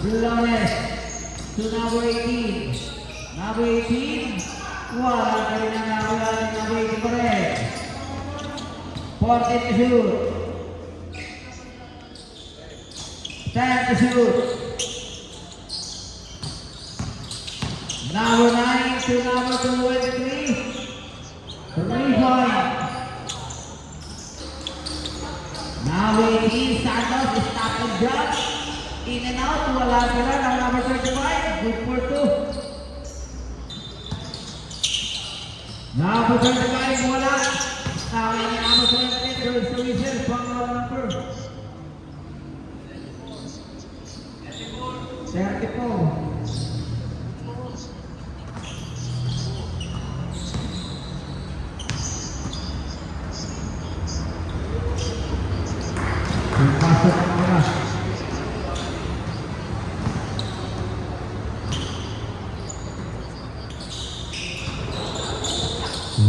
Flores to number 18. Number 18. Wala ka rin ang nakawala ng number 18 pa rin. 14 to shoot. 10 to shoot. Number 9 to number 23. 3 point. Number 18, Santos, stop and drop. In and out, wala ka rin ang number 35. Good for 2. Number 35, wala. Tawin niya number 28, George Luiser, pang number 34. Pasok ang oras.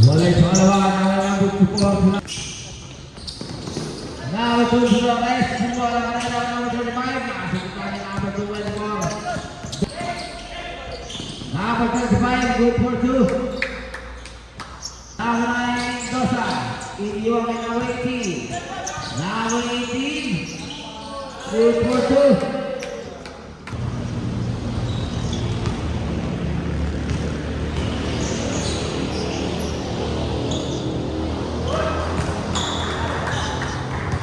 Walay pangalawa ng bukupor. Number 2 Flores, wala ka rin ang number 35. Masok pa ni number 24. Number 35, good for 2. Number 9, Dosa. Iniwang kay number 18. Number 18, good for 2.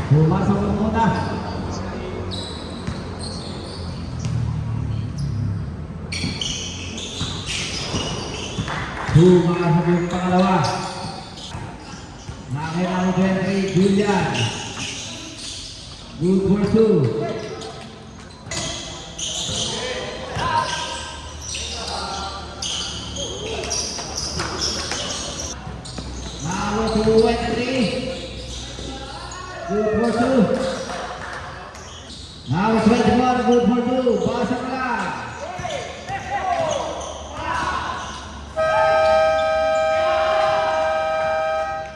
Pumasok ang muna. Pumasok yung pangalawa. Nakakita mo 23, Julian. Good for 2. Number 23. Good for 2. Number 24. Good for 2. Pasok lang.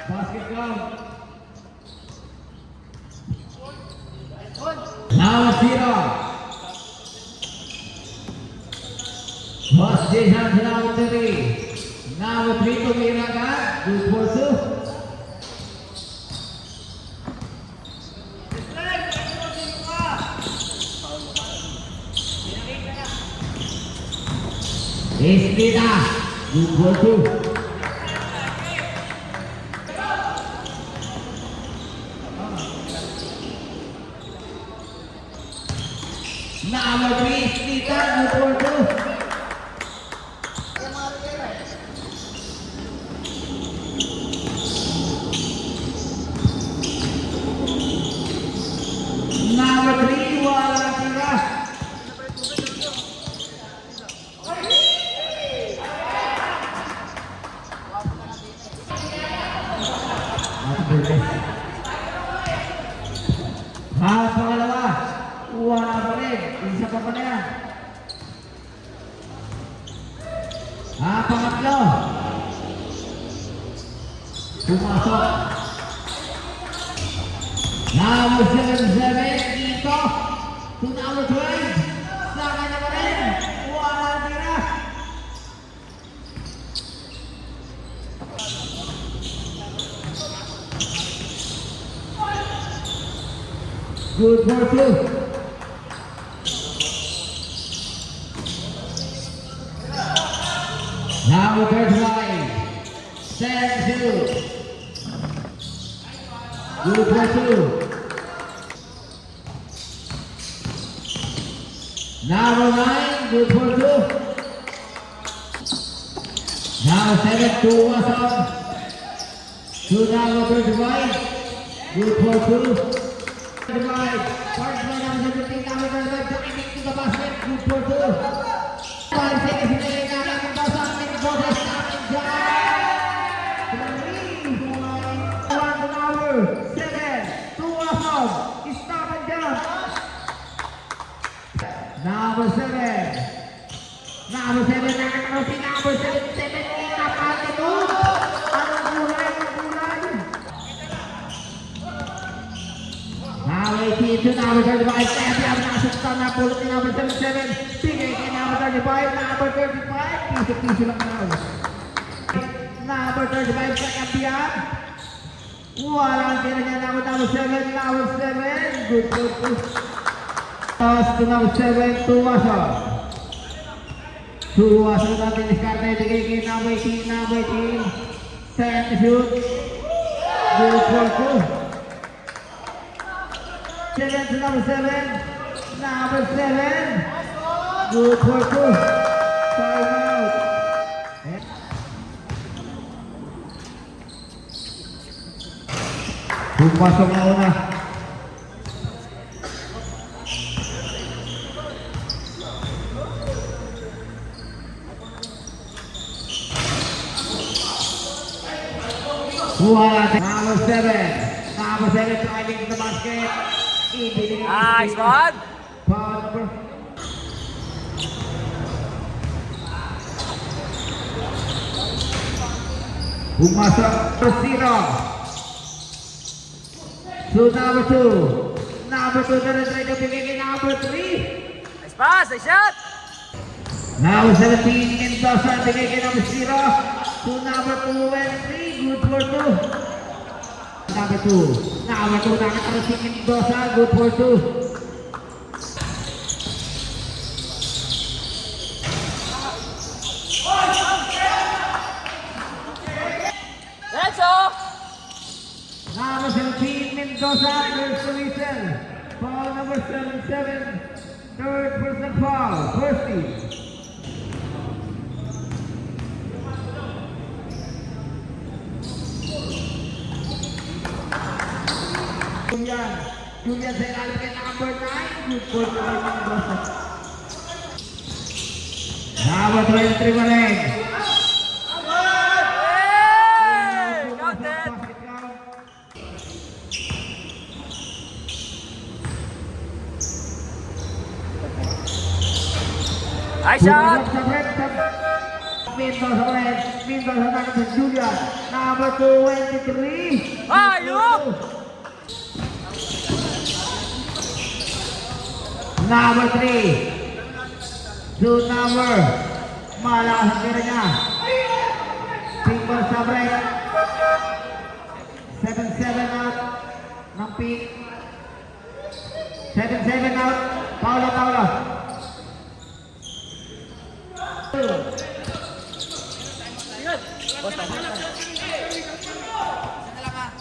Basket lang. Now 0. Boss Jason sa number 3. Number 3 tumira ka. Good for 2. Esplita. Good for 2. Number 3, Esplita. Good for 2. Number 3, wala tira. Pangalawa, wala pa rin. Isa pa na yan. Pangatlo. Pumasok. Number 7, dito. To number 12. Sa kanya pa rin. Wala tira. Good for 2. Number 35. Stand shoot. Good for 2. Number 9. Good for 2. Number 7. 2 was on. To number 35. Good for 2. Right. First man number 17, number 35, coming to the basket. Good for 2. 5 seconds remaining. Number 1,000, Boses coming down. 3 point. 1 to number 7. 2 awesome. Stop and jump. Number 7. Number 7, nakakanosi. Number 7, 17, napakito. Anong kulay? Anong kulay? Now 18. into number 35. Kaya Biab nakasukta na pulot ni number 77. Bigay kay number 35. Number 35. Piso-piso lang na. Number 35 kaya Biab. Walang tira niya number 7. Number 7. Good. Toss to number 7. Tuwaso. Tuwaso natin diskarte. Bigay kay number 18. Number 18. 10 to shoot. Good for 2. 7 to number 7. Number 7. Good for 2. Time out. Pumasok na una. Kuha natin. Number 7. Number 7 driving to the basket. Nice one! Pumasok Rosino. So number 2. Number 2 na rin try to bigay kay number 3. Nice pass! Nice shot! Number 17 Mendoza bigay kay number 0. So number 2 and 3. Good for 2. Number 2. Number 2 nakatara si Mendoza. Good for 2. Renzo! Number 17 Mendoza. First whistle. Foul number 77. Third personal foul. First team. Julian sa ilalim kay number 9. Good for 2 kay Mendoza. Number 23 pa rin. Hey! Counted! Nice shot! Mendoza pa rin. Mendoza nakit sa Julian. Number 23. Ayun! Number 3. Shoot number. Malakas ang tira niya. Single sa break. 7-7 out. Ng pick. 7-7 out. Paula.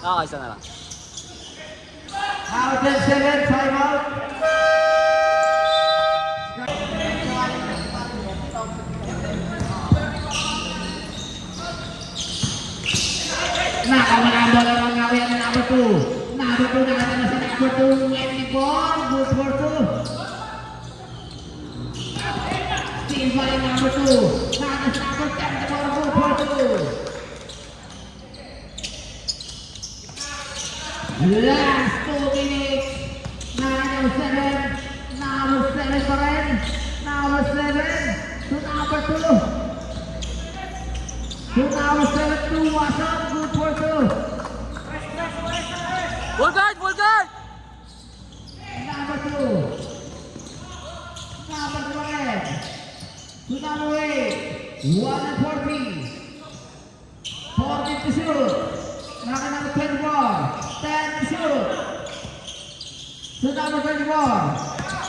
Okay, isa na lang. Out and 7. Time out. Nakawala ang bola ng ngawin ng number 2. Number 2 nakatala sa number 2. 24. Good for 2. Steal by number 2. Nakatala sa number 10. Good for 2. Last 2 minutes. Number 7. Number 7 pa rin. Number 7 to number 2. To number 7 to Wasan. Good for 2. Full guard! Number 2. Number 12. To number 8. 140. 40 to shoot. Naka number 24. 10 to shoot. To number 24.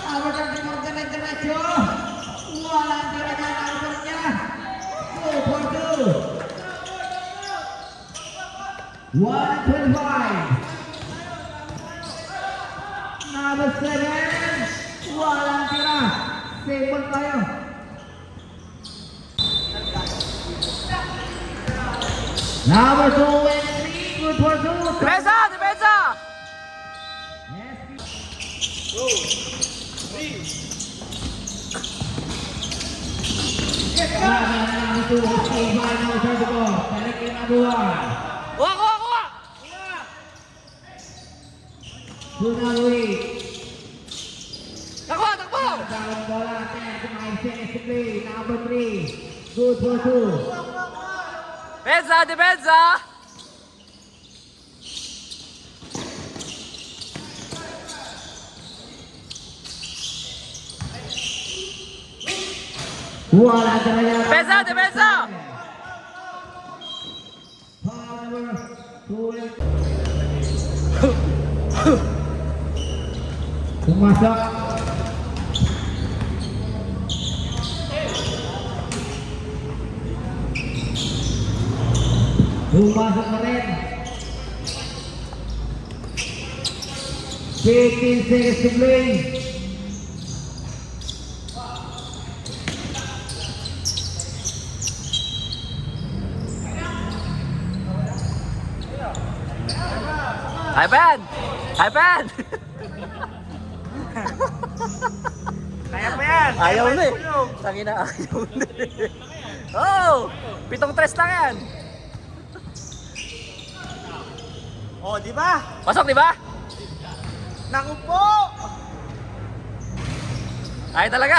Number 24 diretso. Walang tira niya. Number niya. Good for 2. 125. Number 7. Walang tira. Simple tayo. Number 2 and 3. Good for 2. Depensa! Number 2. Stay by number 34. Balik kay number 1. Kuha! Number 8. Takbo! Down bola. 10 to 9 seconds to play. Number 3. Good for 2. Depensa! Wala talaga. Depensa, depensa! Foul number 12. Pumasok. Pumasok pa rin. 15 seconds to play. High pen! High pen! Kaya pa yan! Ayaw na eh. Tangina, ayaw na eh. Oh! 7-3 lang yan. Oh, di ba? Pasok, di ba? Naku po! Ay talaga.